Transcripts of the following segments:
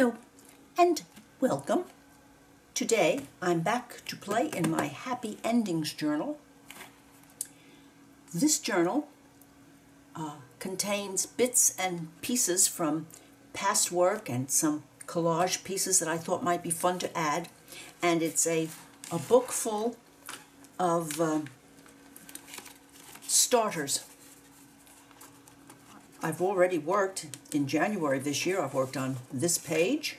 Hello and welcome. Today I'm back to play in my Happy Endings journal. This journal contains bits and pieces from past work and some collage pieces that I thought might be fun to add. And it's a book full of starters. I've already worked in January this year. I've worked on this page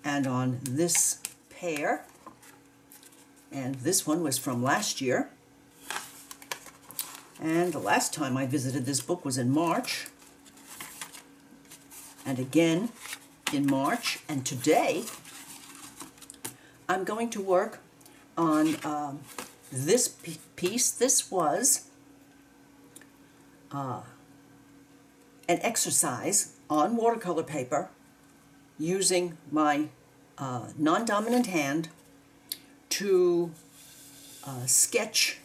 and on this pair, and this one was from last year. And the last time I visited this book was in March, and again in March. And today I'm going to work on this piece. This was an exercise on watercolor paper using my non-dominant hand to sketch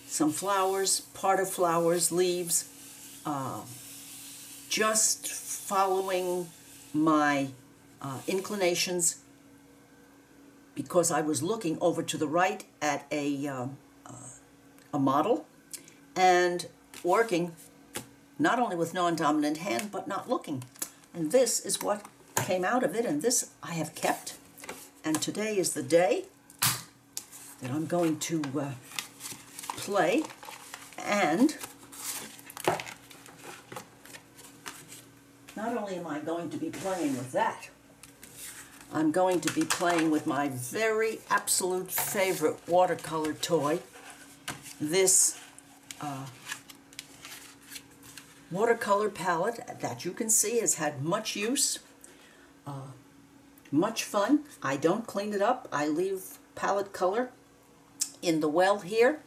some flowers, part of flowers, leaves, just following my inclinations, because I was looking over to the right at a model and working not only with non-dominant hand, but not looking. And this is what came out of it, and this I have kept. And today is the day that I'm going to play, and not only am I going to be playing with that, I'm going to be playing with my very absolute favorite watercolor toy, this watercolor palette that you can see has had much use, much fun. I don't clean it up. I leave palette color in the well here,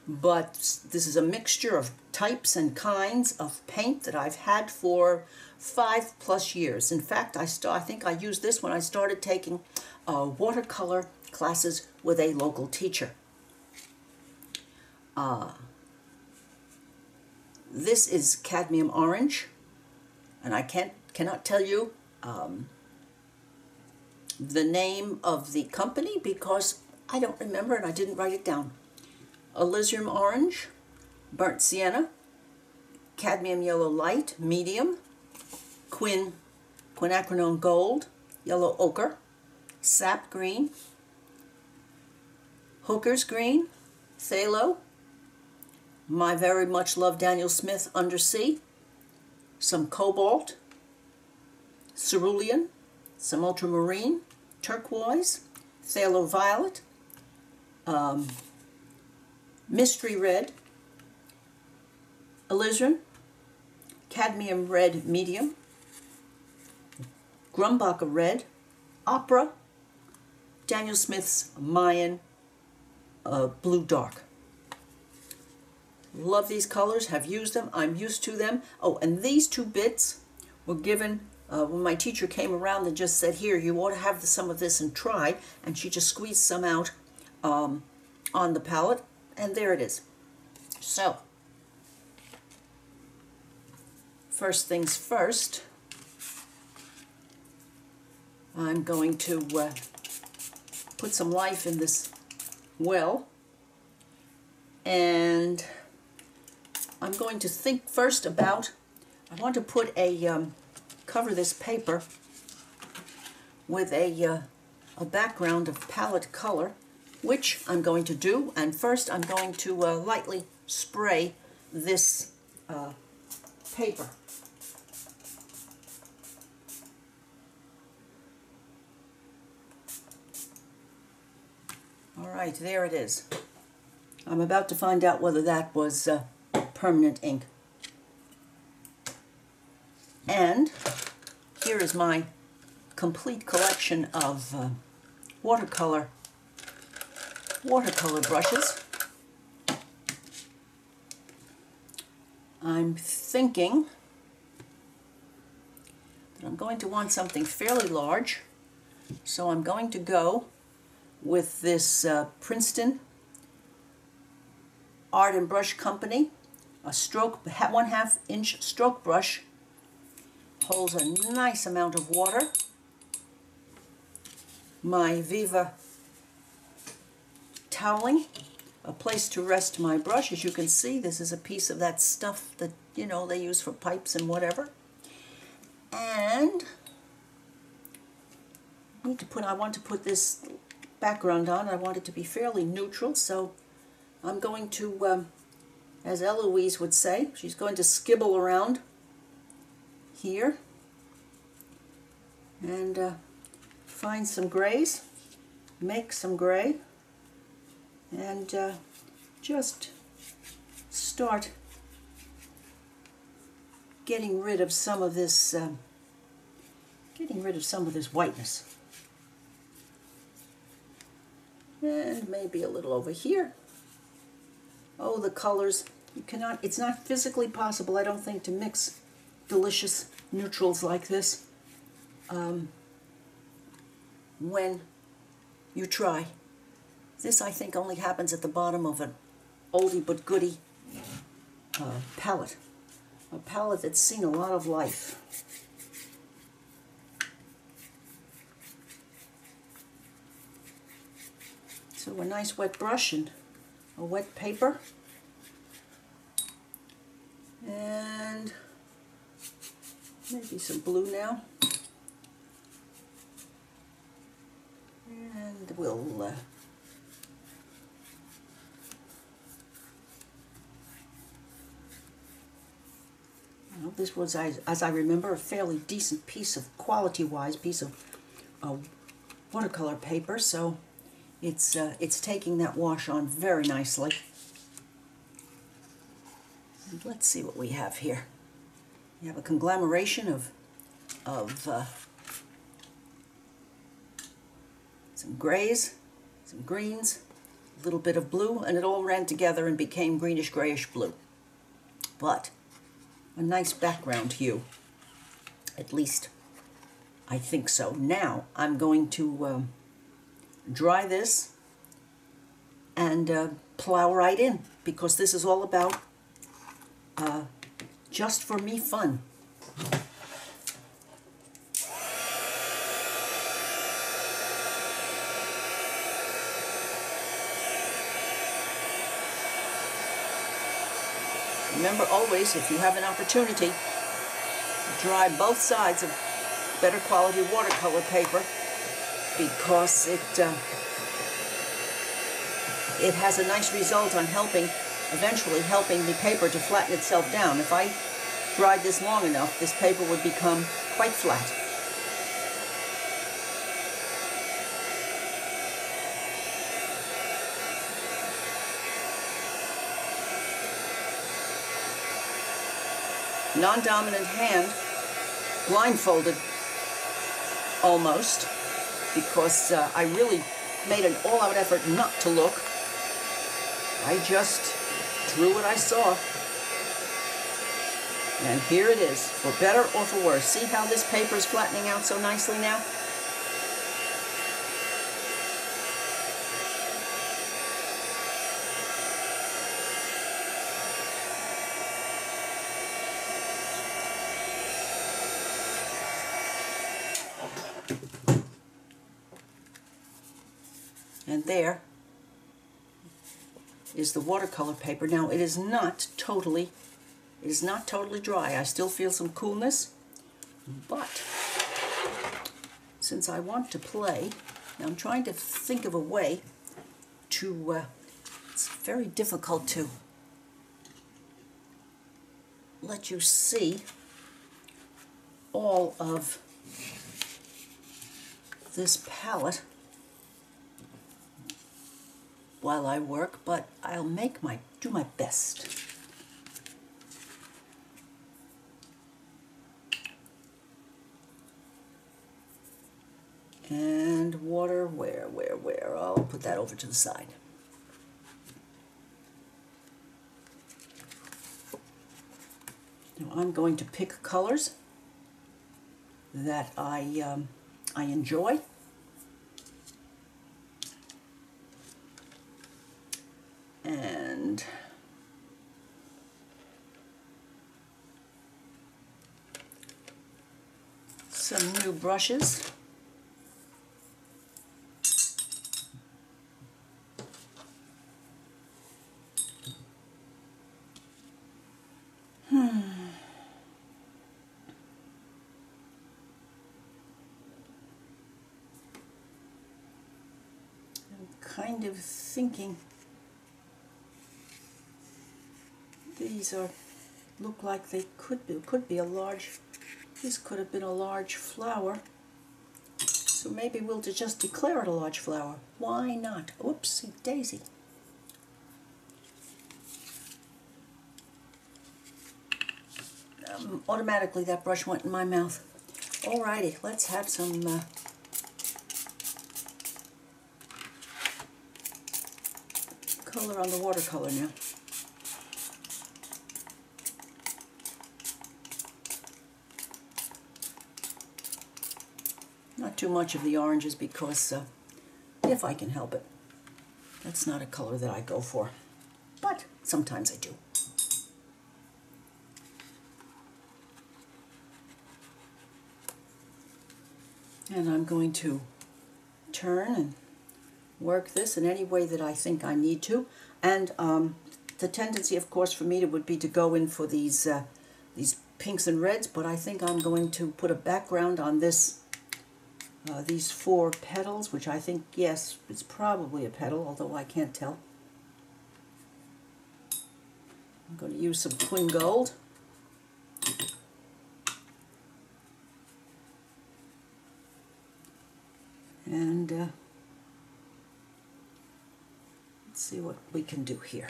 but this is a mixture of types and kinds of paint that I've had for 5+ years. In fact, I think I used this when I started taking watercolor classes with a local teacher. This is cadmium orange, and I cannot tell you the name of the company because I don't remember and I didn't write it down. Alizarin orange, burnt sienna, cadmium yellow light, medium, quinacridone gold, yellow ochre, sap green, hooker's green, phthalo, my very much loved Daniel Smith Undersea, some cobalt, cerulean, some ultramarine, turquoise, phthalo violet, mystery red, alizarin, cadmium red medium, Grumbacher red, opera, Daniel Smith's Mayan blue dark. Love these colors, have used them, I'm used to them. Oh, and these two bits were given when my teacher came around and just said, here, you ought to have some of this and try, and she just squeezed some out on the palette, and there it is. So, first things first, I'm going to put some life in this well, and I'm going to think first about, I want to put a, cover this paper with a background of palette color, which I'm going to do. And first I'm going to lightly spray this paper. All right, there it is. I'm about to find out whether that was permanent ink. And here is my complete collection of watercolor brushes. I'm thinking that I'm going to want something fairly large, so I'm going to go with this Princeton Art and Brush Company, a stroke, 1/2 inch stroke brush, holds a nice amount of water, my Viva toweling, a place to rest my brush. As you can see, this is a piece of that stuff that, you know, they use for pipes and whatever. And I want to put this background on. I want it to be fairly neutral, so I'm going to, as Eloise would say, she's going to skibble around here and find some grays, make some gray, and just start getting rid of some of this whiteness. And maybe a little over here. Oh, the colors. You cannot, it's not physically possible, I don't think, to mix delicious neutrals like this when you try. This, I think, only happens at the bottom of an oldie but goodie palette. A palette that's seen a lot of life. So a nice wet brush and a wet paper. And maybe some blue now. And we'll well, this was, as I remember, a fairly decent piece of, quality-wise, piece of watercolor paper, so it's taking that wash on very nicely. And let's see what we have here. We have a conglomeration of some grays, some greens, a little bit of blue, and it all ran together and became greenish grayish blue. But a nice background hue, at least I think so. Now I'm going to dry this and plow right in, because this is all about just for me fun. Remember always, if you have an opportunity, dry both sides of better quality watercolor paper, because it has a nice result on eventually helping the paper to flatten itself down. If I dried this long enough, this paper would become quite flat. Non-dominant hand, blindfolded almost, because I really made an all-out effort not to look. I just drew what I saw. And here it is, for better or for worse. See how this paper is flattening out so nicely now? And there is the watercolor paper. Now it is not totally dry. I still feel some coolness, but since I want to play, now I'm trying to think of a way to, it's very difficult to let you see all of this palette while I work, but I'll do my best. And water, where? I'll put that over to the side. Now I'm going to pick colors that I enjoy. And some new brushes. kind of thinking these look like they could be a large, this could have been a large flower. So maybe we'll just declare it a large flower. Why not? Oopsie daisy. Automatically that brush went in my mouth. Alrighty, let's have some color on the watercolor now. Not too much of the oranges because if I can help it, that's not a color that I go for, but sometimes I do. And I'm going to turn and work this in any way that I think I need to. And the tendency, of course, for me would be to go in for these pinks and reds, but I think I'm going to put a background on this, these 4 petals, which I think, yes, it's probably a petal, although I can't tell. I'm going to use some twin gold. And let's see what we can do here.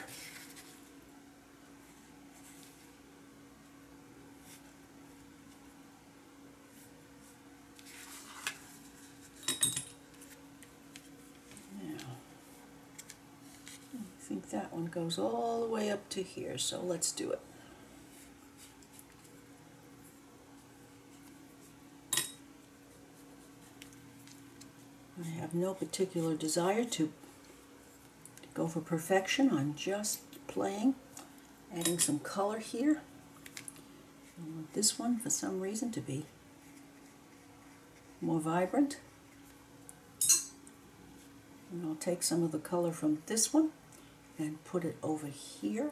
Now, I think that one goes all the way up to here, so let's do it. I have no particular desire to go for perfection. I'm just playing, adding some color here. I want this one, for some reason, to be more vibrant. And I'll take some of the color from this one and put it over here.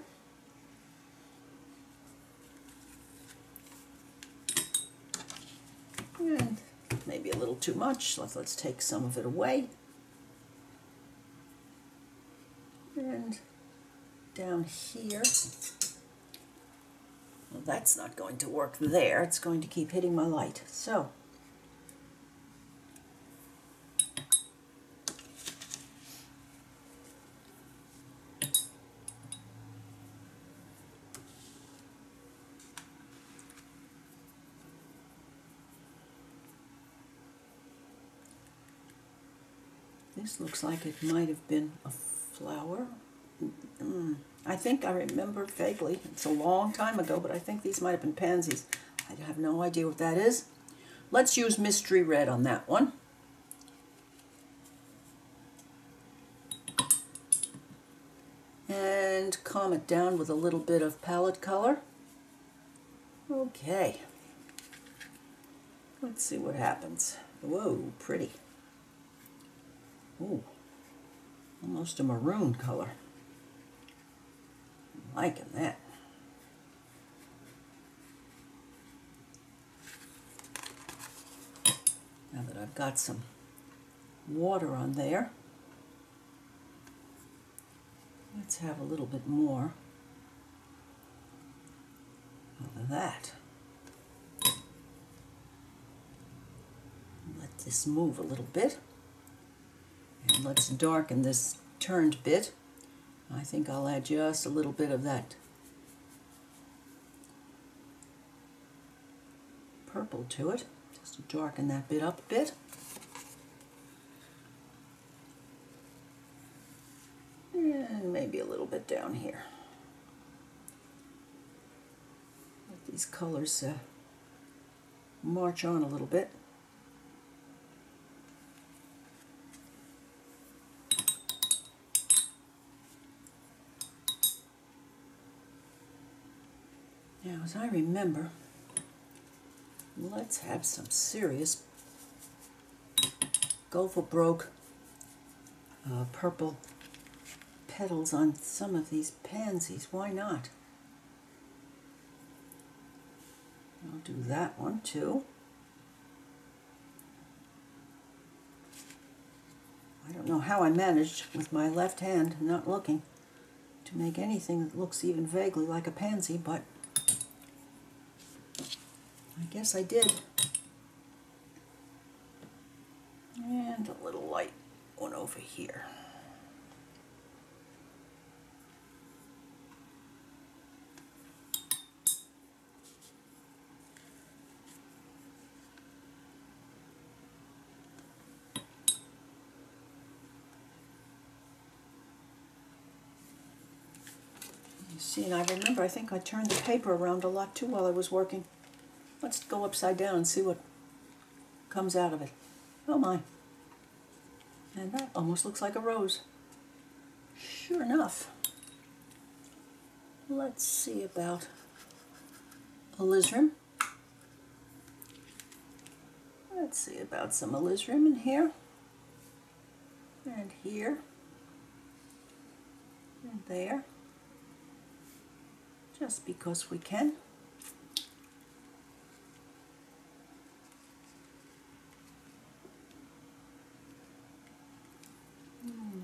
And maybe a little too much, so let's take some of it away. And down here, well, that's not going to work there, it's going to keep hitting my light. So, this looks like it might have been a flower. I think I remember vaguely, it's a long time ago, but I think these might have been pansies. I have no idea what that is. Let's use Mystery Red on that one. And calm it down with a little bit of palette color. Okay. Let's see what happens. Whoa, pretty. Ooh, almost a maroon color. I'm liking that. Now that I've got some water on there, let's have a little bit more of that. Let this move a little bit. And let's darken this turned bit. I think I'll add just a little bit of that purple to it, just to darken that bit up a bit. And maybe a little bit down here. Let these colors march on a little bit. Now, as I remember, let's have some serious go for broke purple petals on some of these pansies. Why not? I'll do that one too. I don't know how I managed with my left hand, not looking, to make anything that looks even vaguely like a pansy, but I guess I did. And a little light one over here. You see, and I remember, I think I turned the paper around a lot too while I was working. Let's go upside down and see what comes out of it. Oh my. And that almost looks like a rose. Sure enough. Let's see about alizarin. Let's see about some alizarin in here. And here. And there. Just because we can.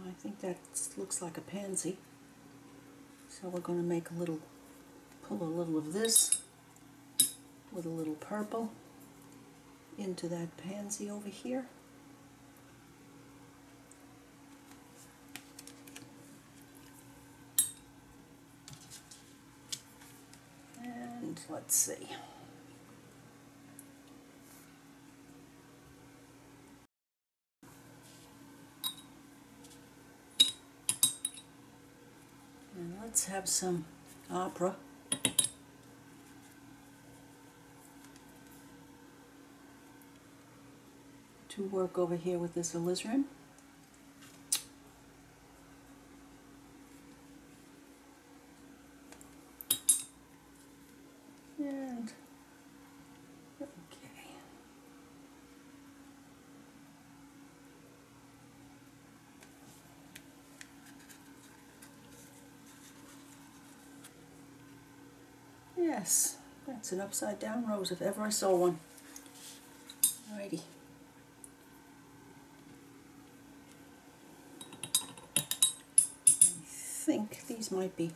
I think that looks like a pansy. So we're going to make a little, pull a little of this with a little purple into that pansy over here. And let's see. And let's have some opera. To work over here with this alizarin. And okay. Yes, that's an upside down rose if ever I saw one. Alrighty. I think these might be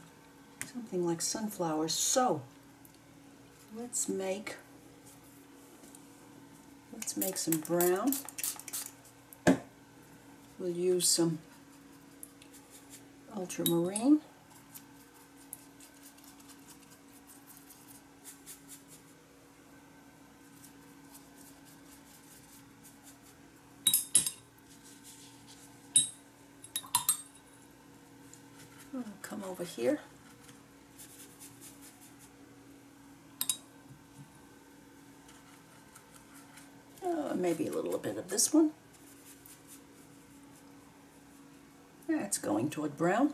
something like sunflowers. So let's make some brown. We'll use some ultramarine. We'll come over here. Maybe a little bit of this one. That's going toward brown.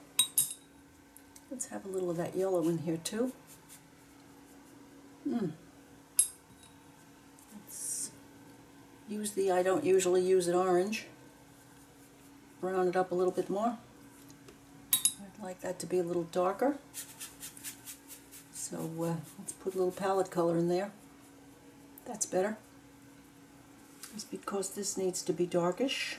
Let's have a little of that yellow in here too. Let's use the, I don't usually use an orange. Brown it up a little bit more. I'd like that to be a little darker. So let's put a little palette color in there. That's better. Just because this needs to be darkish.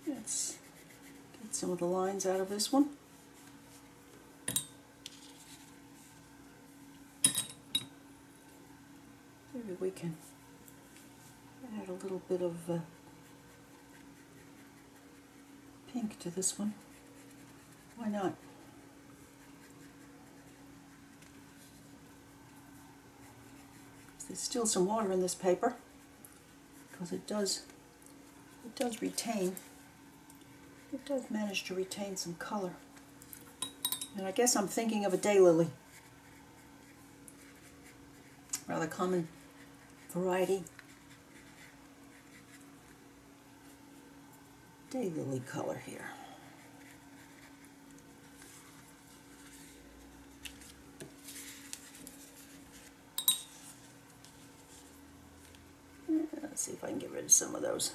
Let's get some of the lines out of this one. Maybe we can add a little bit of pink to this one. Why not? There's still some water in this paper because it does retain. It does manage to retain some color. And I guess I'm thinking of a daylily. Rather common variety. Daylily color here. rid of some of those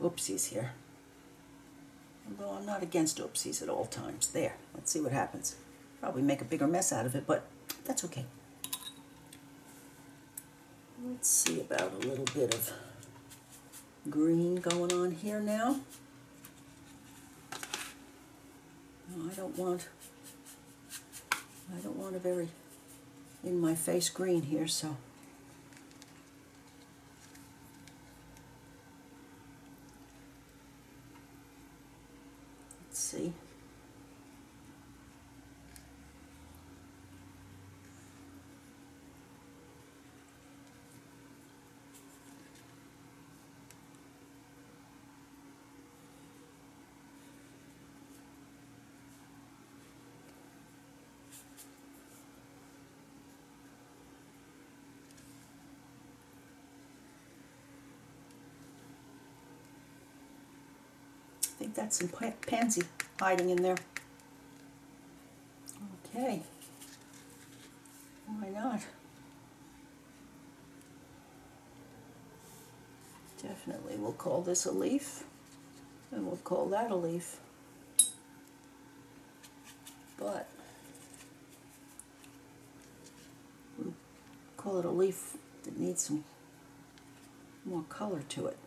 oopsies here. Although I'm not against oopsies at all times. There, let's see what happens. Probably make a bigger mess out of it, but that's okay. Let's see about a little bit of green going on here now. No, I don't want a very in-my-face green here, so let's see. I think that's some pansy hiding in there. Okay, why not? Definitely we'll call this a leaf, and we'll call that a leaf. But we'll call it a leaf that needs some more color to it.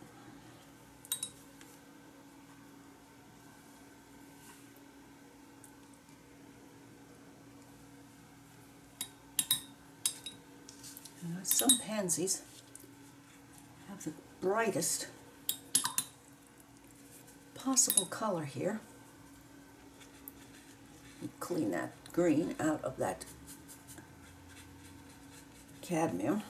Some pansies have the brightest possible color here. Clean that green out of that cadmium.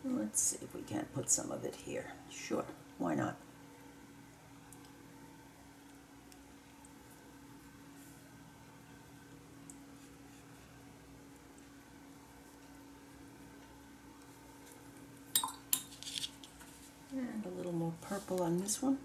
Let's see if we can't put some of it here. Sure, why not? And a little more purple on this one.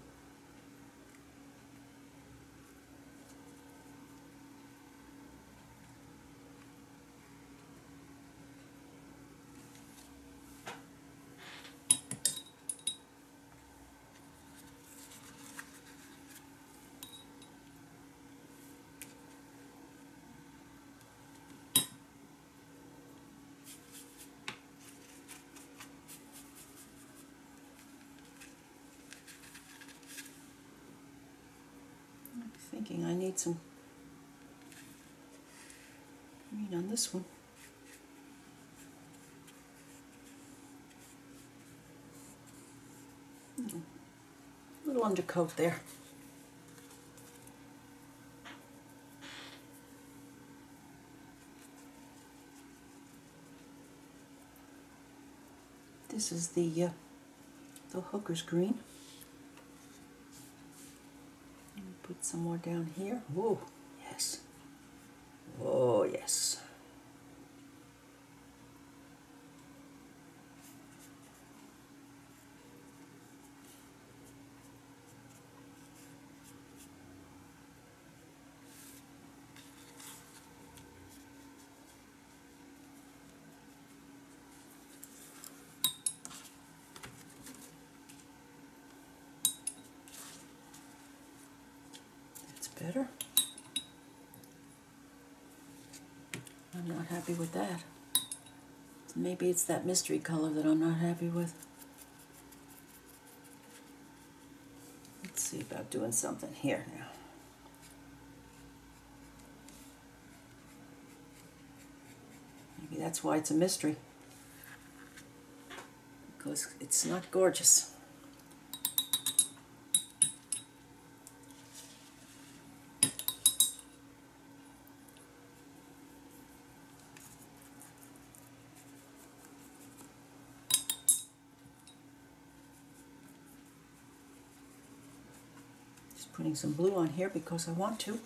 Thinking I need some green on this one. Little undercoat there. This is the hooker's green. Put some more down here. Oh, yes. Oh, yes. Better. I'm not happy with that. Maybe it's that mystery color that I'm not happy with. Let's see about doing something here now. Maybe that's why it's a mystery. Because it's not gorgeous. Putting some blue on here because I want to.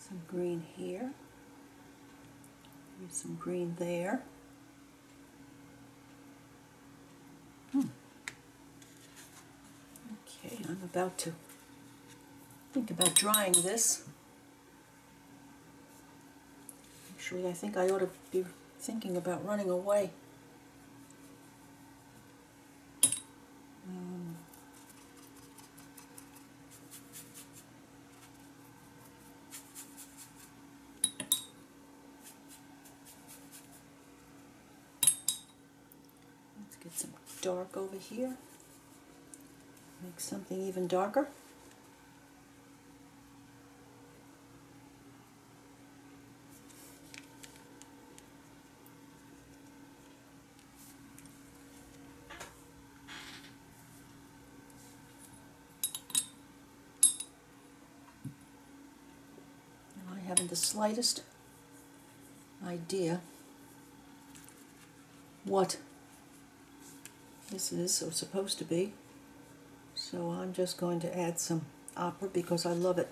Some green here. Use some green there. Okay, I'm about to think about drying this. Actually, I think I ought to be thinking about running away. Let's get some dark over here. Make something even darker. I haven't the slightest idea what this is or supposed to be, so I'm just going to add some opera because I love it.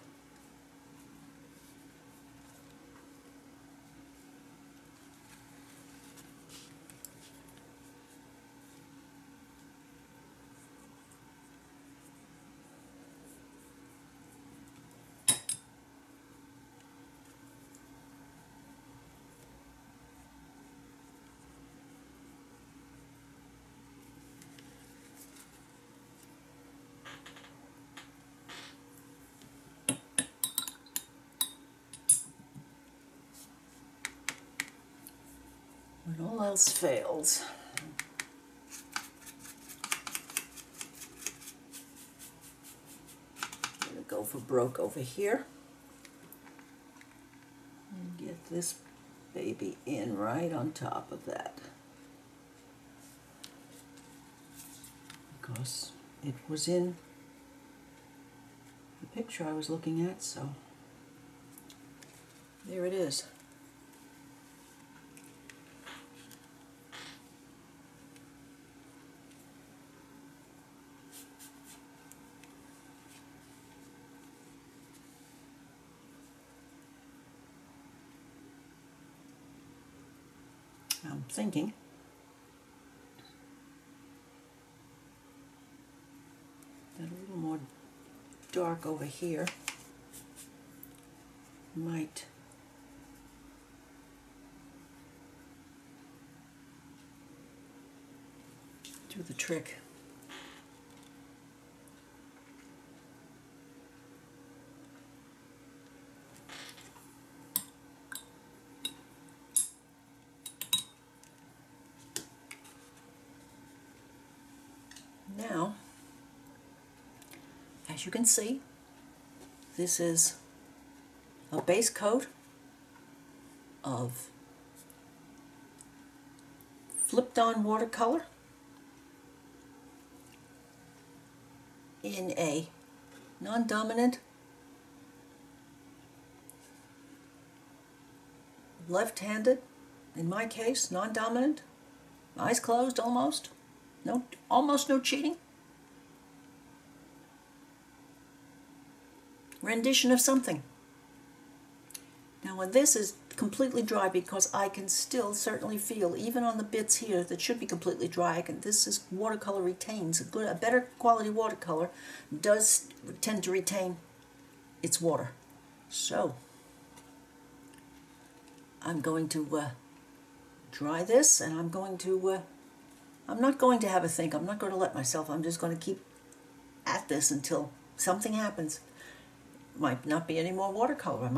When all else fails, I'm going to go for broke over here and get this baby in right on top of that, because it was in the picture I was looking at, so there it is. I'm thinking that a little more dark over here might do the trick. Now, as you can see, this is a base coat of flipped on watercolor in a non-dominant left-handed, in my case, non-dominant, eyes closed almost. No, almost no cheating. Rendition of something. Now when this is completely dry, because I can still certainly feel, even on the bits here that should be completely dry, this is watercolor retains. A better quality watercolor does tend to retain its water. So I'm going to dry this, and I'm going to I'm not going to have a think. I'm not going to let myself. I'm just going to keep at this until something happens. Might not be any more watercolor.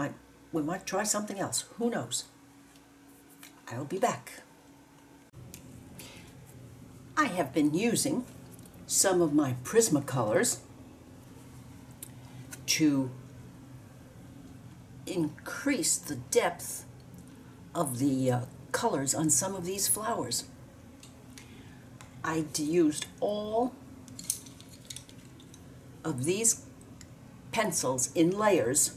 We might try something else. Who knows? I'll be back. I have been using some of my Prismacolors to increase the depth of the colors on some of these flowers. I used all of these pencils in layers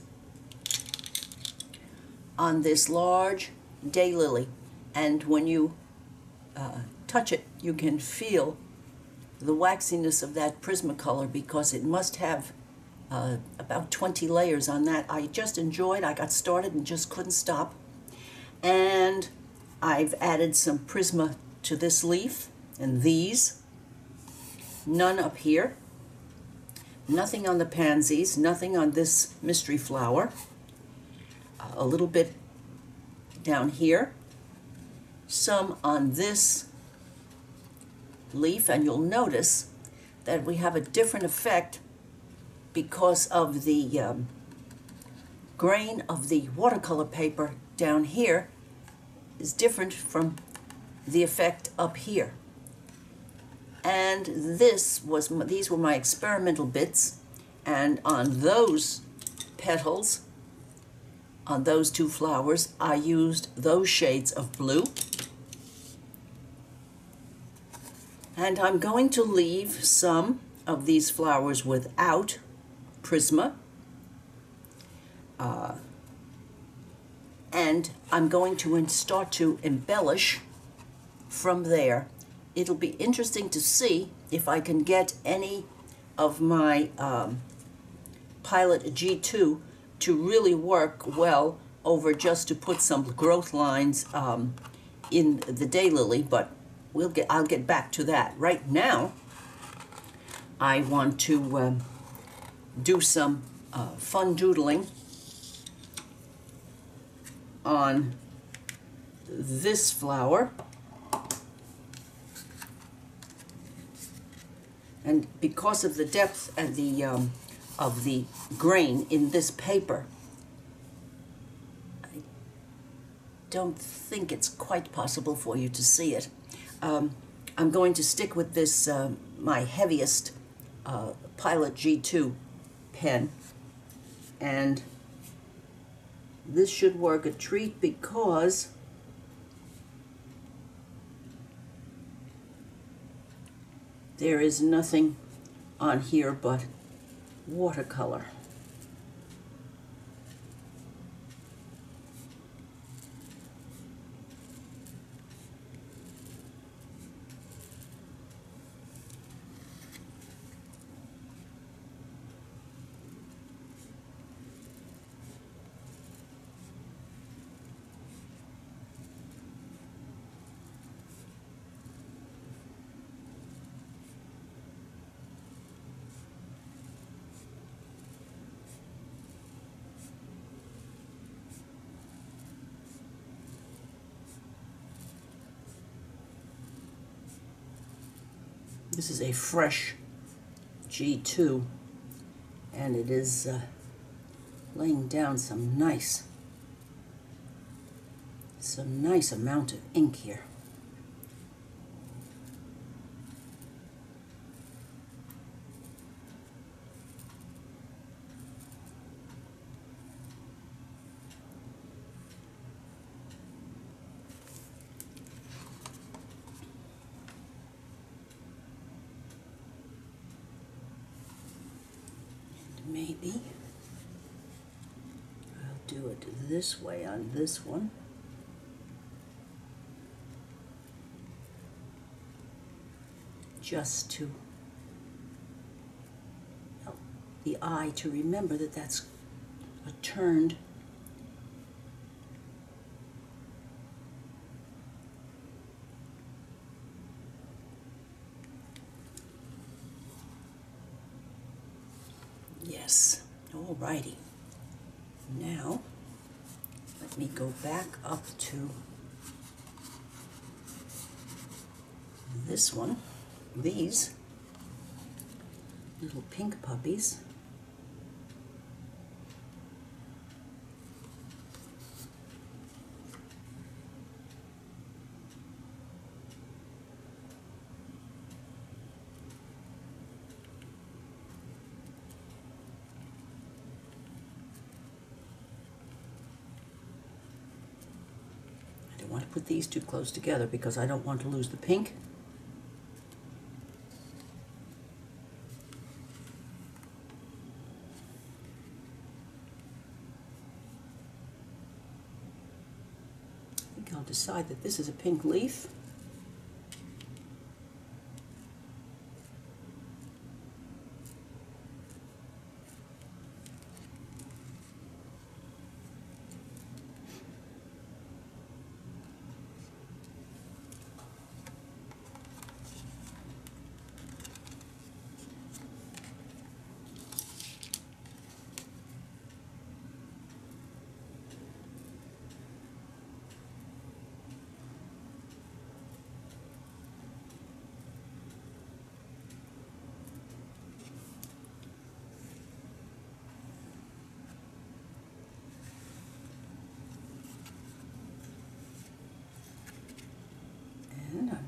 on this large daylily, and when you touch it, you can feel the waxiness of that Prismacolor, because it must have about 20 layers on that. I just enjoyed. I got started and just couldn't stop. And I've added some Prisma to this leaf and these. None up here. Nothing on the pansies, nothing on this mystery flower. A little bit down here. Some on this leaf, and you'll notice that we have a different effect because of the grain of the watercolor paper down here is different from the effect up here. And these were my experimental bits, and on those petals, on those two flowers, I used those shades of blue. And I'm going to leave some of these flowers without Prisma. And I'm going to start to embellish from there. It'll be interesting to see if I can get any of my Pilot G2 to really work well over just to put some growth lines in the daylily, but I'll get back to that. Right now, I want to do some fun doodling on this flower. And because of the depth and of the grain in this paper, I don't think it's quite possible for you to see it. I'm going to stick with this, my heaviest Pilot G2 pen, and this should work a treat because there is nothing on here but watercolor. This is a fresh G2, and it is laying down some nice amount of ink here. Maybe I'll do it this way on this one. Just to help the eye to remember that that's a turned yes. Alrighty. Now, let me go back up to this one. These little pink puppies. I want to put these too close together because I don't want to lose the pink. I think I'll decide that this is a pink leaf.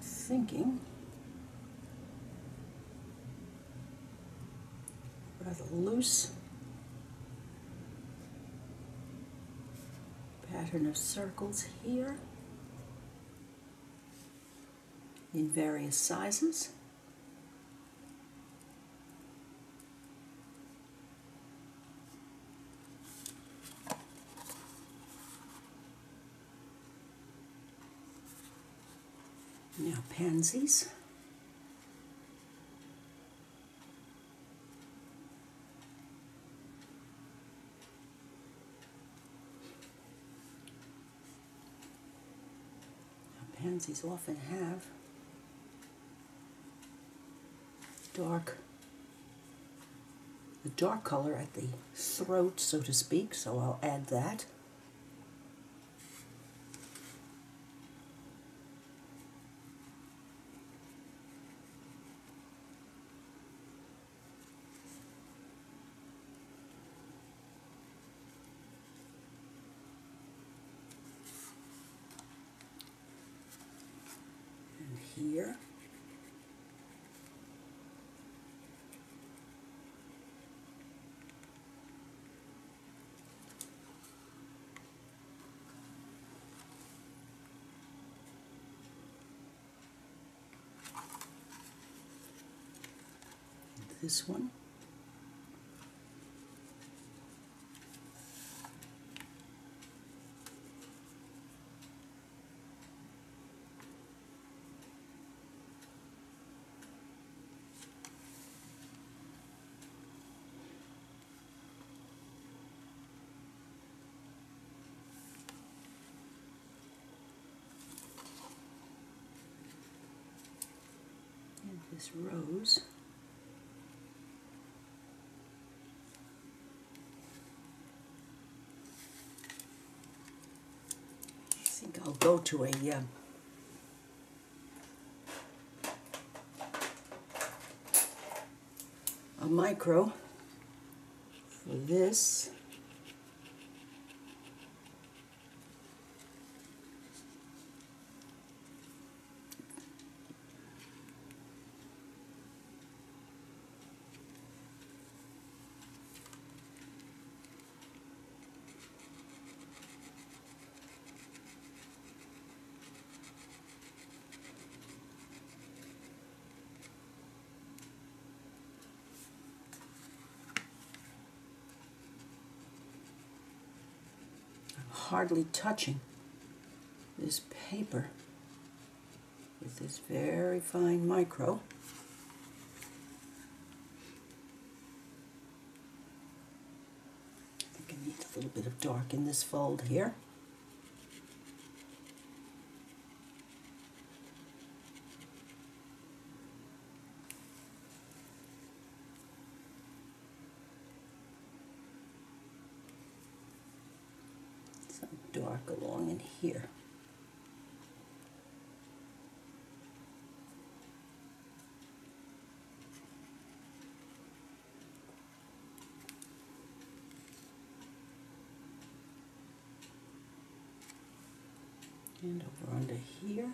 thinking rather loose pattern of circles here in various sizes. Now pansies. Pansies often have the dark color at the throat, so to speak, so I'll add that. And here. This one. And this rose. I think I'll go to a micro for this. Hardly touching this paper with this very fine micro. I think I need a little bit of dark in this fold here. Dark along in here. And over under here.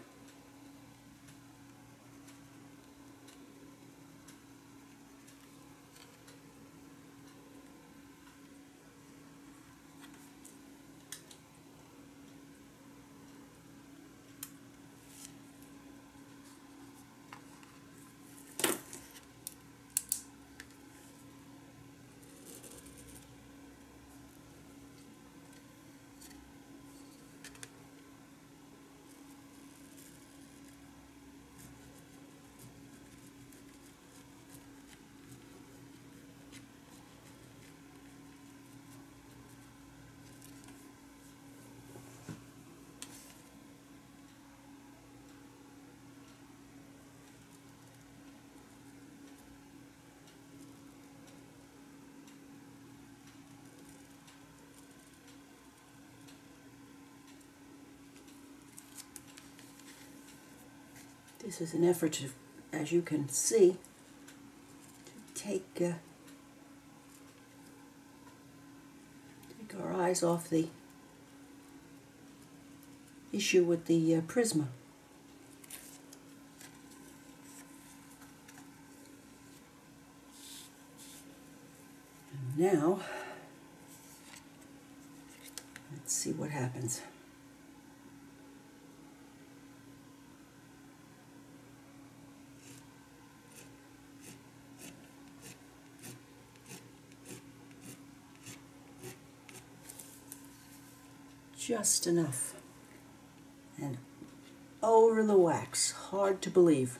This is an effort to, as you can see, to take our eyes off the issue with the Prisma. Now, let's see what happens. Just enough. And over the wax. Hard to believe.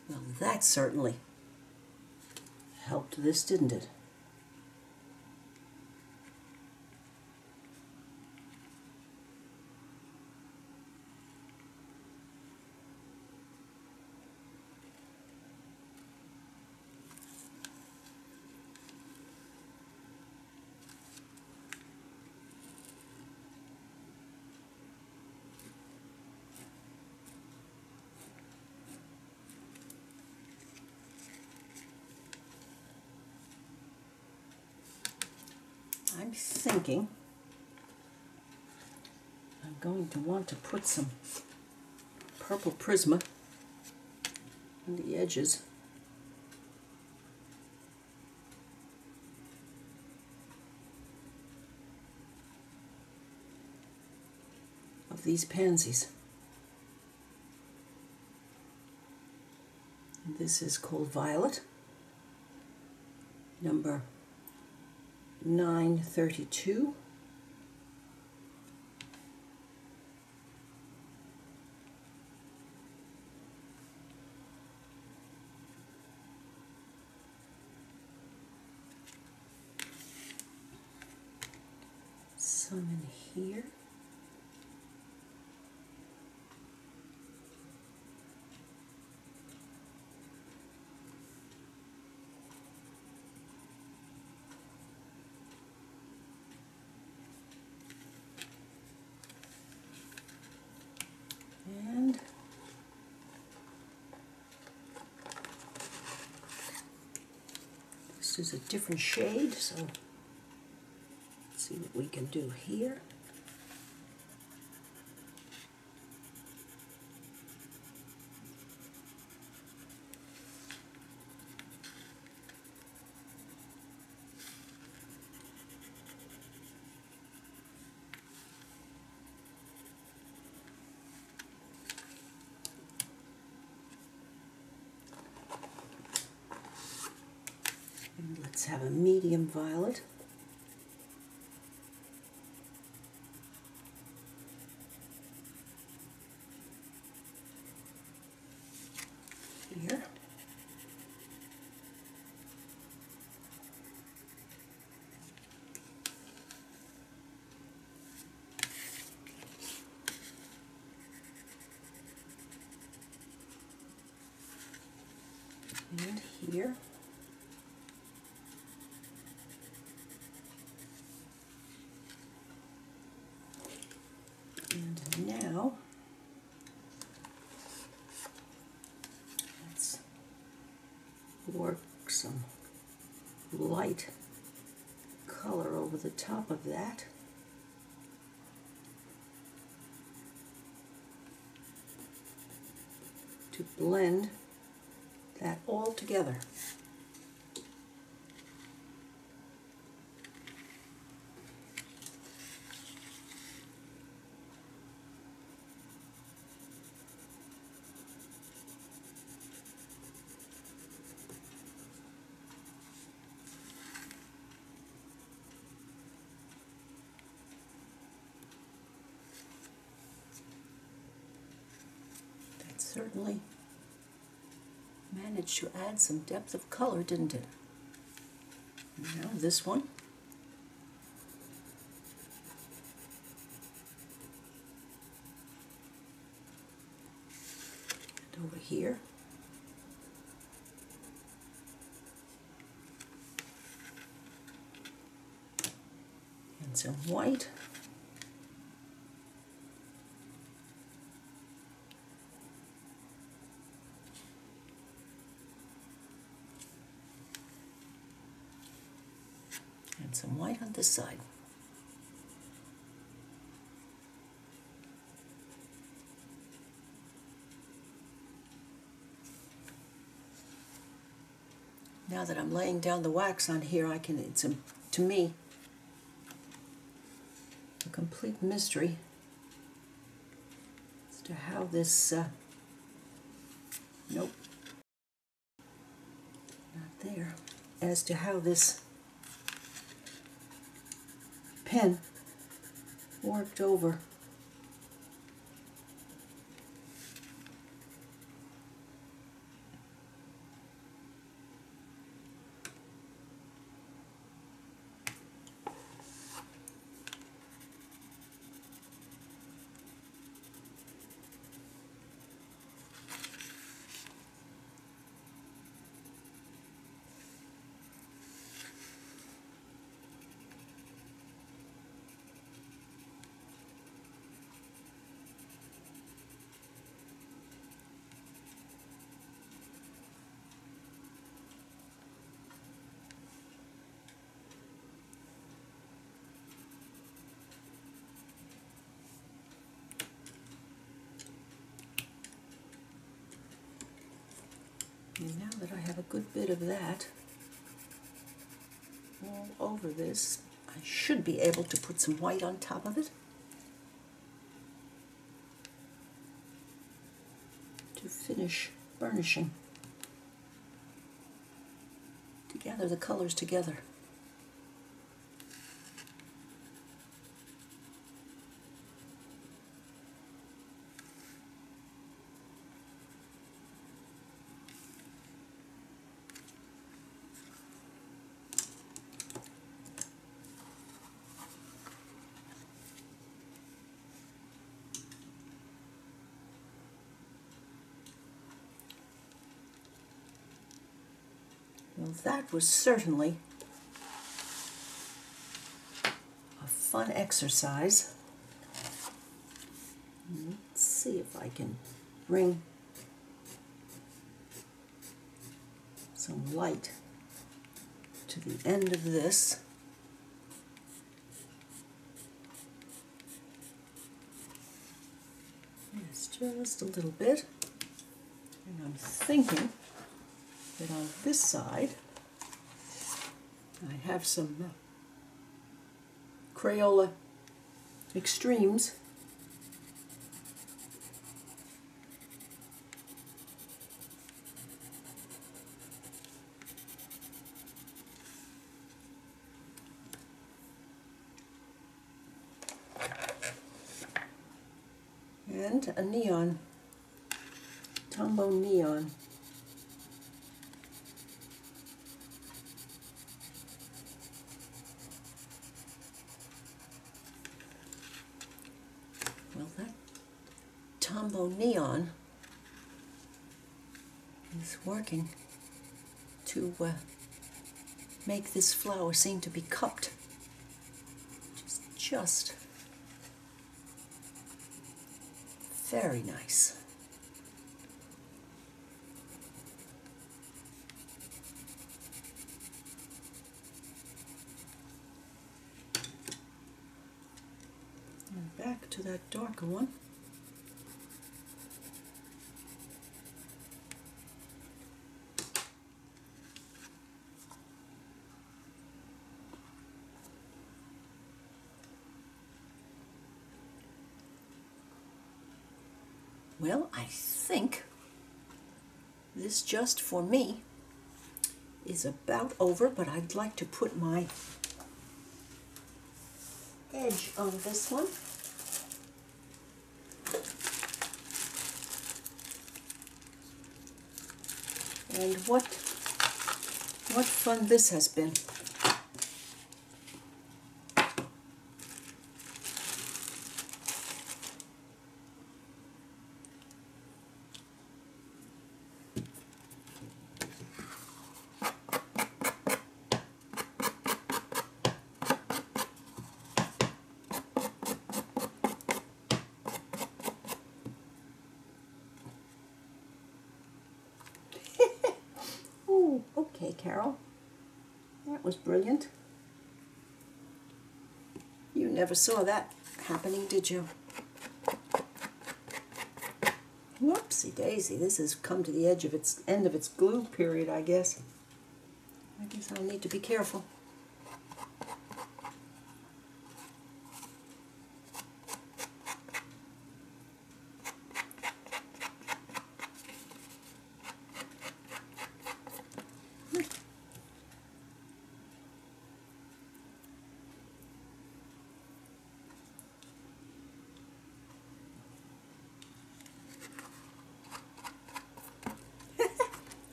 Well, that certainly helped this, didn't it? I'm thinking I'm going to want to put some purple Prisma on the edges. Of these pansies. And this is called Violet, number 932. Some in here. And this is a different shade, so let's see what we can do here. And let's have a medium violet. Here. And here. And now, let's work some light color over the top of that. To blend that all together. That certainly managed to add some depth of color, didn't it? Now this one. And over here. And some white. And some white on this side. Now that I'm laying down the wax on here, it's to me, a complete mystery as to how this, nope, not there, as to how this pen worked over. And now that I have a good bit of that all over this, I should be able to put some white on top of it to finish burnishing, to gather the colors together. Well, that was certainly a fun exercise. Let's see if I can bring some light to the end of this. Yes, just a little bit. And I'm thinking that on this side I have some Crayola Extremes. And a neon, Tombow neon. Well, that Tombow neon is working to make this flower seem to be cupped. Just very nice. And back to that darker one. Well, I think this just for me is about over, but I'd like to put my edge on this one. And what fun this has been. Okay, Carol, that was brilliant. You never saw that happening, did you? Whoopsie daisy, this has come to the edge of its end of its glue period, I guess. I guess I'll need to be careful.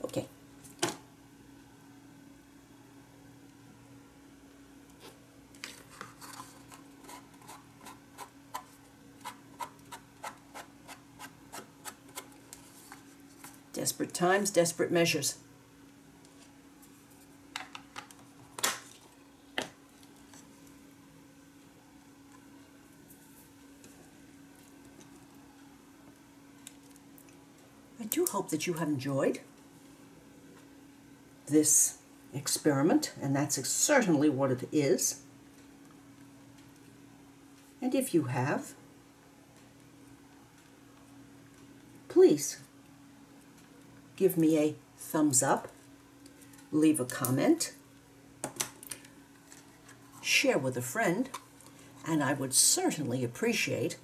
Okay. Desperate times, desperate measures. I do hope that you have enjoyed this experiment, and that's certainly what it is. And if you have, please give me a thumbs up, leave a comment, share with a friend, and I would certainly appreciate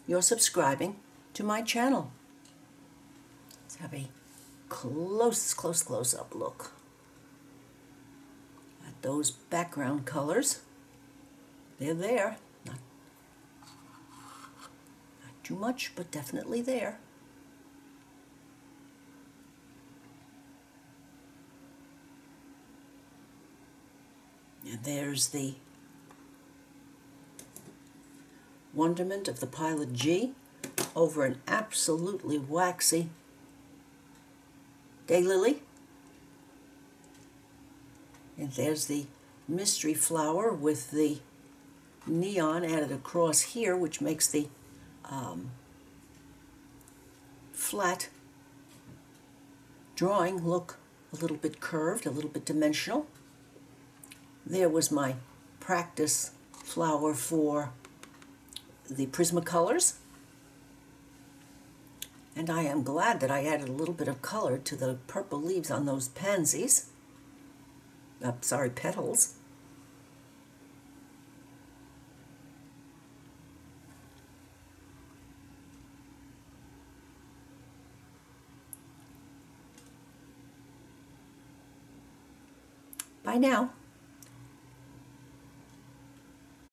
your subscribing to my channel. Let's have a close-up look at those background colors. They're there. Not too much, but definitely there. And there's the wonderment of the Pilot G over an absolutely waxy daylily. And there's the mystery flower with the neon added across here, which makes the flat drawing look a little bit curved, a little bit dimensional. There was my practice flower for the Prismacolors. And I am glad that I added a little bit of color to the purple leaves on those pansies. Petals. Bye now.